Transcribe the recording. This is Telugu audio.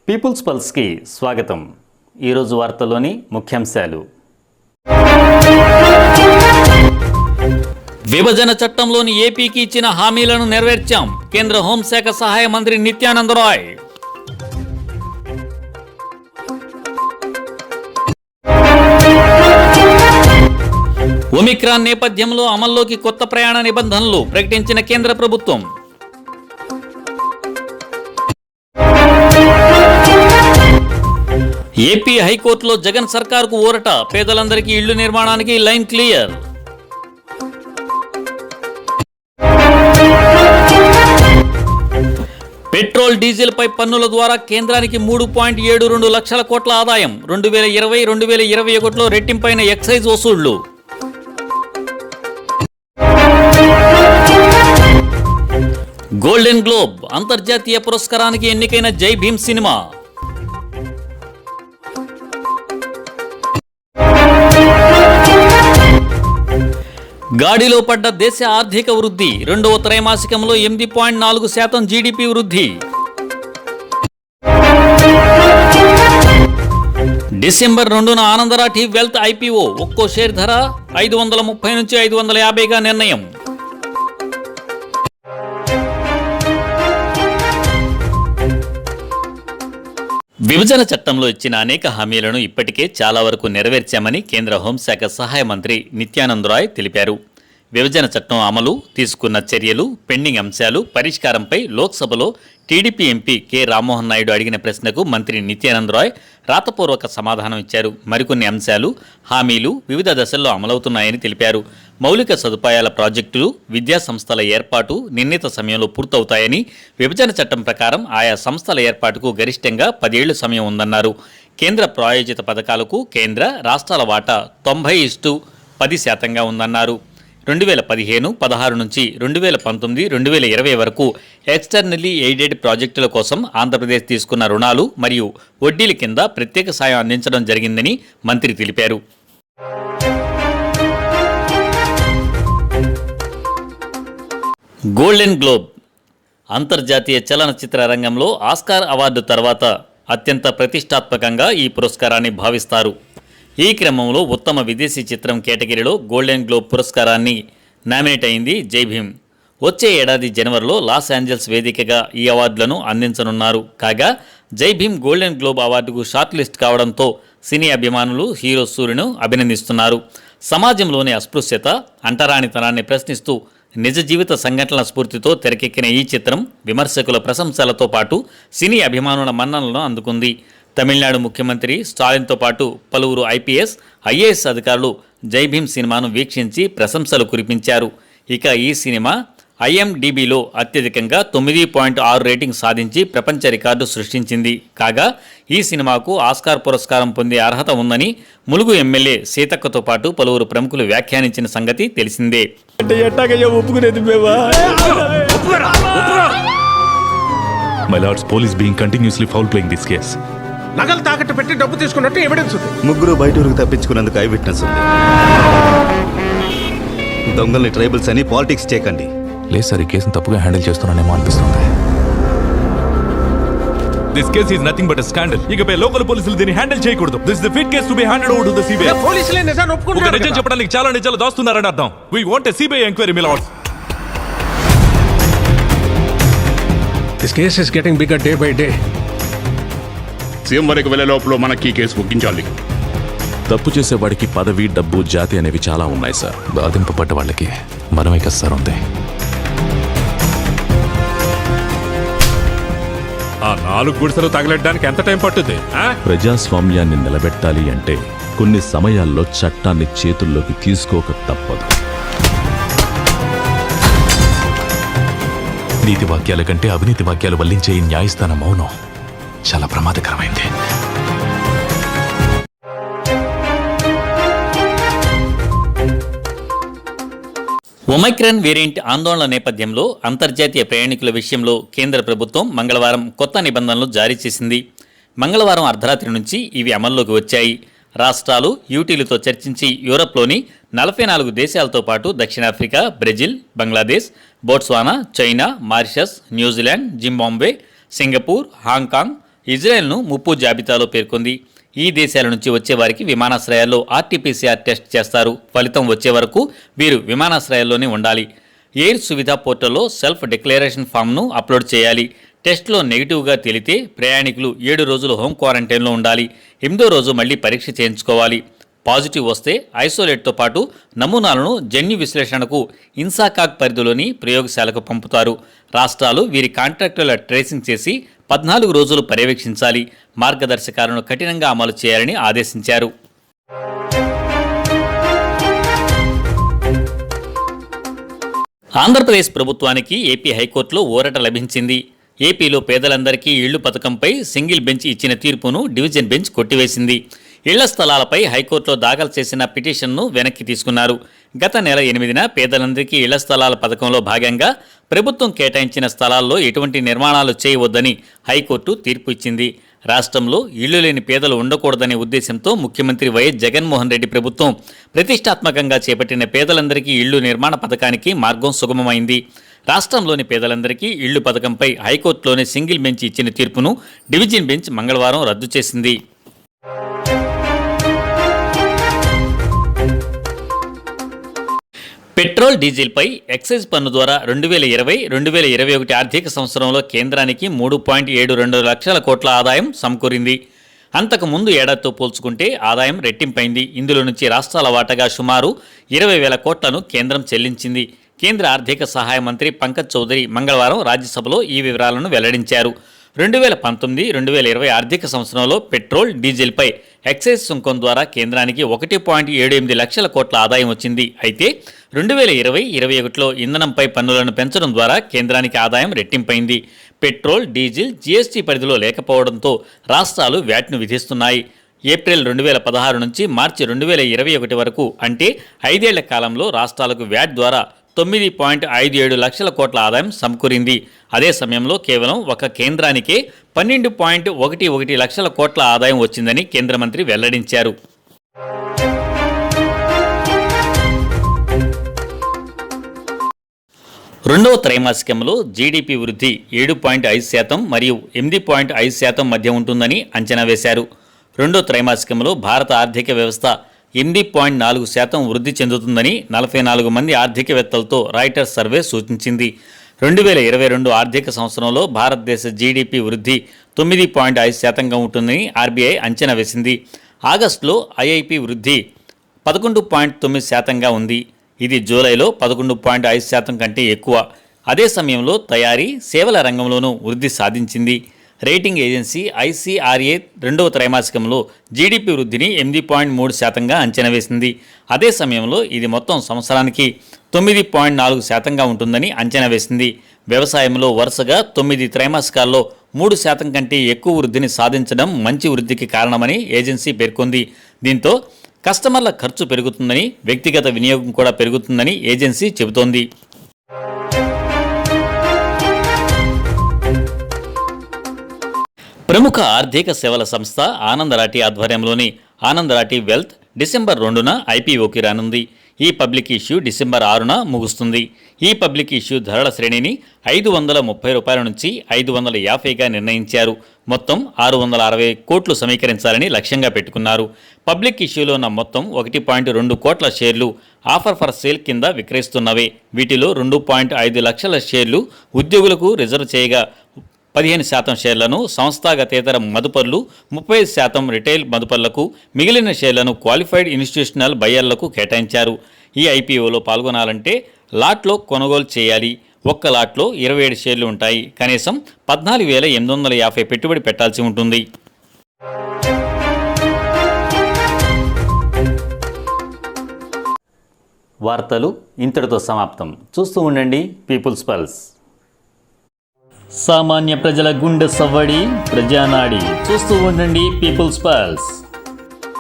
పీపుల్స్ పల్స్కి స్వాగతం. ఈరోజు వార్తల్లోని ముఖ్యాంశాలు. విభజన చట్టంలోని ఏపీకి ఇచ్చిన హామీలను నెరవేర్చాం, కేంద్ర హోంశాఖ సహాయ మంత్రి నిత్యానంద రాయ్. ఒమిక్రాన్ నేపథ్యంలో అమల్లోకి కొత్త ప్రయాణ నిబంధనలు ప్రకటించిన కేంద్ర ప్రభుత్వం. ఏపీ హైకోర్టులో జగన్ సర్కార్కు ఊరట, పేదలందరికీ ఇళ్లు నిర్మాణానికి లైన్ క్లియర్. పెట్రోల్ డీజిల్ పై పన్నుల ద్వారా కేంద్రానికి 3.72 లక్షల కోట్ల ఆదాయం. 2020-2021లో రెట్టింపైన ఎక్సైజ్ వసూళ్లు. గోల్డెన్ గ్లోబ్ అంతర్జాతీయ పురస్కారానికి ఎన్నికైన జై భీమ్ సినిమా. గాడిలో పడ్డ దేశ ఆర్థిక వృద్ధి. రెండవ త్రైమాసికంలో 8.4% జీడీపీ వృద్ధి. December 2న ఆనందరాఠి wealth IPO. ఒక్కో షేర్ ధర 530 నుంచి 550గా నిర్ణయం. విభజన చట్టంలో ఇచ్చిన అనేక హామీలను ఇప్పటికే చాలా వరకు నెరవేర్చామని కేంద్ర హోంశాఖ సహాయ మంత్రి నిత్యానంద రాయ్ తెలిపారు. విభజన చట్టం అమలు, తీసుకున్న చర్యలు, పెండింగ్ అంశాలు పరిష్కారంపై లోక్సభలో TDP MP K Rammohan Naidu అడిగిన ప్రశ్నకు మంత్రి నిత్యానంద రాయ్ రాతపూర్వక సమాధానం ఇచ్చారు. మరికొన్ని అంశాలు, హామీలు వివిధ దశల్లో అమలవుతున్నాయని తెలిపారు. మౌలిక సదుపాయాల ప్రాజెక్టులు, విద్యా సంస్థల ఏర్పాటు నిర్ణీత సమయంలో పూర్తవుతాయని, విభజన చట్టం ప్రకారం ఆయా సంస్థల ఏర్పాటుకు గరిష్టంగా 10 ఏళ్ల సమయం ఉందన్నారు. కేంద్ర ప్రాయోజిత పథకాలకు కేంద్ర, రాష్ట్రాల వాటా 90:10% ఉందన్నారు. 2015-16 నుంచి 2019-2020 వరకు ఎక్స్టర్నల్లీ ఎయిడెడ్ ప్రాజెక్టుల కోసం ఆంధ్రప్రదేశ్ తీసుకున్న రుణాలు మరియు వడ్డీల కింద ప్రత్యేక సాయం అందించడం జరిగిందని మంత్రి తెలిపారు. గోల్డెన్ గ్లోబ్ అంతర్జాతీయ చలనచిత్ర రంగంలో ఆస్కార్ అవార్డు తర్వాత అత్యంత ప్రతిష్టాత్మకంగా ఈ పురస్కారాన్ని భావిస్తారు. ఈ క్రమంలో ఉత్తమ విదేశీ చిత్రం కేటగిరీలో గోల్డెన్ గ్లోబ్ పురస్కారాన్ని నామినేట్ అయింది జై భీమ్. వచ్చే ఏడాది జనవరిలో లాస్ ఏంజల్స్ వేదికగా ఈ అవార్డులను అందించనున్నారు. కాగా జై భీమ్ గోల్డెన్ గ్లోబ్ అవార్డుకు షార్ట్ లిస్ట్ కావడంతో సినీ అభిమానులు హీరో సూర్యను అభినందిస్తున్నారు. సమాజంలోని అస్పృశ్యత, అంటరానితనాన్ని ప్రశ్నిస్తూ నిజ జీవిత సంఘటనల స్ఫూర్తితో తెరకెక్కిన ఈ చిత్రం విమర్శకుల ప్రశంసలతో పాటు సినీ అభిమానుల మన్ననలను అందుకుంది. తమిళనాడు ముఖ్యమంత్రి స్టాలిన్తో పాటు పలువురు ఐపీఎస్, ఐఏఎస్ అధికారులు జై భీమ్ సినిమాను వీక్షించి ప్రశంసలు కురిపించారు. ఇక ఈ సినిమా ఐఎండిబిలో అత్యధికంగా 9.6 రేటింగ్ సాధించి ప్రపంచ రికార్డు సృష్టించింది. కాగా ఈ సినిమాకు ఆస్కార్ పురస్కారం పొందే అర్హత ఉందని ములుగు ఎమ్మెల్యే సీతక్కతో పాటు పలువురు ప్రముఖులు వ్యాఖ్యానించిన సంగతి తెలిసిందే. My lords, police being continuously foul playing this case. నగలు తాకట్టు పెట్టి డబ్బు తీసుకున్నట్టు ఎవిడెన్స్ ఉంది. ముగ్గురు బయట ఊరికి తప్పించుకున్నందుకు ఐ విట్నెస్ ఉంది. దొంగల్ని ట్రైబల్స్ అని పాలిటిక్స్ చేయకండి. లేదు సార్, ఈ కేసును తప్పుగా హ్యాండిల్ చేస్తున్నానేమో అనిపిస్తుంది. This case is nothing but a scandal. ఇకపై లోకల్ పోలీసులు దీన్ని హ్యాండిల్ చేయకూడదు. This is the fit case to be handed over to the CBI. పోలీసులే నిజాన్ని ఒప్పుకుంటారు. ఒక నిజం చెప్పడానికి చాలా నిజాలు దాస్తున్నారని అర్థం. We want a CBI inquiry, my lords. This case is getting bigger day by day. CM వరకు వెళ్ళే లోపల మనకి కేసు ముగించాలి. తప్పు చేసేవాడికి పదవి, డబ్బు, జాతి అనేవి చాలా ఉన్నాయి సార్. బాధింపబడ్డ వాళ్ళకి మనమే కదా సార్ ఉంది. ఆ 4 గుడిసెలు తగలెట్టడానికి ఎంత టైం పట్టుద్ది? ప్రజాస్వామ్యాన్ని నిలబెట్టాలి అంటే కొన్ని సమయాల్లో చట్టాన్ని చేతుల్లోకి తీసుకోక తప్పదు. నీతి వాక్యాల కంటే అవినీతి వాక్యాలు వల్లించే ఈ న్యాయస్థాన మౌనం చాలా ప్రమాదకరమైంది. ఒమైక్రాన్ వేరియంట్ ఆందోళన నేపథ్యంలో అంతర్జాతీయ ప్రయాణికుల విషయంలో కేంద్ర ప్రభుత్వం మంగళవారం కొత్త నిబంధనలు జారీ చేసింది. మంగళవారం అర్ధరాత్రి నుంచి ఇవి అమల్లోకి వచ్చాయి. రాష్ట్రాలు యూటీలతో చర్చించి యూరప్లోని 44 దేశాలతో పాటు దక్షిణాఫ్రికా, Brazil, Bangladesh, Botswana, China, Mauritius, New Zealand, Zimbabwe, Singapore, Hong Kong, ఇజ్రాయెల్ను ముప్పు జాబితాలో పేర్కొంది. ఈ దేశాల నుంచి వచ్చే వారికి విమానాశ్రయాల్లో ఆర్టీపీసీఆర్ టెస్ట్ చేస్తారు. ఫలితం వచ్చే వరకు వీరు విమానాశ్రయాల్లోనే ఉండాలి. ఎయిర్ సువిధ పోర్టల్లో సెల్ఫ్ డిక్లరేషన్ ఫామ్ను అప్లోడ్ చేయాలి. టెస్ట్లో నెగిటివ్గా తేలితే ప్రయాణికులు 7 రోజులు హోం క్వారంటైన్లో ఉండాలి. 8వ రోజు మళ్లీ పరీక్ష చేయించుకోవాలి. పాజిటివ్ వస్తే ఐసోలేట్తో పాటు నమూనాలను జన్యు విశ్లేషణకు ఇన్సాకాగ్ పరిధిలోని ప్రయోగశాలకు పంపుతారు. రాష్ట్రాలు వీరి కాంట్రాక్టుల ట్రేసింగ్ చేసి 14 రోజులు పర్యవేక్షించాలి. మార్గదర్శకాలను కఠినంగా అమలు చేయాలని ఆదేశించారు. ఆంధ్రప్రదేశ్ ప్రభుత్వానికి ఏపీ హైకోర్టులో ఊరట లభించింది. ఏపీలో పేదలందరికీ ఇళ్లు పథకంపై సింగిల్ బెంచ్ ఇచ్చిన తీర్పును డివిజన్ బెంచ్ కొట్టివేసింది. ఇళ్ల స్థలాలపై హైకోర్టులో దాఖలు చేసిన పిటిషన్ను వెనక్కి తీసుకున్నారు. గత నెల 8న పేదలందరికీ ఇళ్ల స్థలాల పథకంలో భాగంగా ప్రభుత్వం కేటాయించిన స్థలాల్లో ఎటువంటి నిర్మాణాలు చేయవద్దని హైకోర్టు తీర్పు ఇచ్చింది. రాష్ట్రంలో ఇళ్లు లేని పేదలు ఉండకూడదనే ఉద్దేశంతో ముఖ్యమంత్రి వైఎస్ జగన్మోహన్ రెడ్డి ప్రభుత్వం ప్రతిష్టాత్మకంగా చేపట్టిన పేదలందరికీ ఇళ్లు నిర్మాణ పథకానికి మార్గం సుగమమైంది. రాష్ట్రంలోని పేదలందరికీ ఇళ్లు పథకంపై హైకోర్టులోని సింగిల్ బెంచ్ ఇచ్చిన తీర్పును డివిజన్ బెంచ్ మంగళవారం రద్దు చేసింది. పెట్రోల్, డీజిల్పై ఎక్సైజ్ పన్ను ద్వారా 2020-2021 ఆర్థిక సంవత్సరంలో కేంద్రానికి 3.72 లక్షల కోట్ల ఆదాయం సమకూరింది. అంతకుముందు ఏడాదితో పోల్చుకుంటే ఆదాయం రెట్టింపైంది. ఇందులో నుంచి రాష్ట్రాల వాటాగా సుమారు 20,000 కోట్లను కేంద్రం చెల్లించింది. కేంద్ర ఆర్థిక సహాయ మంత్రి పంకజ్ చౌదరి మంగళవారం రాజ్యసభలో ఈ వివరాలను వెల్లడించారు. 2019-2020 ఆర్థిక సంవత్సరంలో పెట్రోల్, డీజిల్పై ఎక్సైజ్ సుంకం ద్వారా కేంద్రానికి 1.78 లక్షల కోట్ల ఆదాయం వచ్చింది. అయితే 2020-21లో ఇంధనంపై పన్నులను పెంచడం ద్వారా కేంద్రానికి ఆదాయం రెట్టింపైంది. పెట్రోల్, డీజిల్ జీఎస్టీ పరిధిలో లేకపోవడంతో రాష్ట్రాలు వ్యాట్ను విధిస్తున్నాయి. ఏప్రిల్ 2016 నుంచి మార్చి 2021 వరకు అంటే 5 ఏళ్ల కాలంలో రాష్ట్రాలకు వ్యాట్ ద్వారా 9.57 లక్షల కోట్ల ఆదాయం సమకూరింది. అదే సమయంలో కేవలం ఒక కేంద్రానికే 12.11 లక్షల కోట్ల ఆదాయం వచ్చిందని కేంద్ర మంత్రి వెల్లడించారు. రెండవ త్రైమాసికంలో జీడీపీ వృద్ధి 7.5% మరియు 8.5% మధ్య ఉంటుందని అంచనా వేశారు. రెండో త్రైమాసికంలో భారత ఆర్థిక వ్యవస్థ 8.4% వృద్ధి చెందుతుందని 44 మంది ఆర్థికవేత్తలతో రాయిటర్స్ సర్వే సూచించింది. 2022 ఆర్థిక సంవత్సరంలో భారతదేశ జీడీపీ వృద్ధి 9.5%గా ఉంటుందని ఆర్బీఐ అంచనా వేసింది. ఆగస్టులో ఐఐపీ వృద్ధి 11.9%గా ఉంది. ఇది జూలైలో 11.5% కంటే ఎక్కువ. అదే సమయంలో తయారీ, సేవల రంగంలోనూ వృద్ధి సాధించింది. రేటింగ్ ఏజెన్సీ ఐసీఆర్ఏ రెండవ త్రైమాసికంలో జీడీపీ వృద్ధిని 8.3%గా అంచనా వేసింది. అదే సమయంలో ఇది మొత్తం సంవత్సరానికి 9.4%గా ఉంటుందని అంచనా వేసింది. వ్యవసాయంలో వరుసగా 9 త్రైమాసికాల్లో 3% కంటే ఎక్కువ వృద్ధిని సాధించడం మంచి వృద్ధికి కారణమని ఏజెన్సీ పేర్కొంది. దీంతో కస్టమర్ల ఖర్చు పెరుగుతుందని, వ్యక్తిగత వినియోగం కూడా పెరుగుతుందని ఏజెన్సీ చెబుతోంది. ప్రముఖ ఆర్థిక సేవల సంస్థ ఆనంద్ రాఠీ ఆధ్వర్యంలోని ఆనంద్ రాఠీ వెల్త్ డిసెంబర్ 2న ఐపీఓకి రానుంది. ఈ పబ్లిక్ ఇష్యూ డిసెంబర్ 6న ముగుస్తుంది. ఈ పబ్లిక్ ఇష్యూ ధరల శ్రేణిని ₹530 నుంచి ₹550గా నిర్ణయించారు. మొత్తం 660 కోట్లు సమీకరించాలని లక్ష్యంగా పెట్టుకున్నారు. పబ్లిక్ ఇష్యూలో ఉన్న మొత్తం 1.2 కోట్ల షేర్లు ఆఫర్ ఫర్ సేల్ కింద విక్రయిస్తున్నవే. వీటిలో 2.5 లక్షల షేర్లు ఉద్యోగులకు రిజర్వ్ చేయగా 15% షేర్లను సంస్థాగతేతర మదుపర్లు, 35% రిటైల్ మదుపర్లకు, మిగిలిన షేర్లను క్వాలిఫైడ్ ఇన్స్టిట్యూషనల్ బయ్యర్లకు కేటాయించారు. ఈ ఐపీఓలో పాల్గొనాలంటే లాట్లో కొనుగోలు చేయాలి. ఒక్క లాట్లో 27 షేర్లు ఉంటాయి. కనీసం 14,850 పెట్టుబడి పెట్టాల్సి ఉంటుంది. వార్తలు ఇంతటితో సమాప్తం. చూస్తూ ఉండండి పీపుల్స్ పల్స్. సామాన్య ప్రజల గుండె సవ్వడి, ప్రజానాడి. చూస్తూ ఉండండి పీపుల్స్ పల్స్.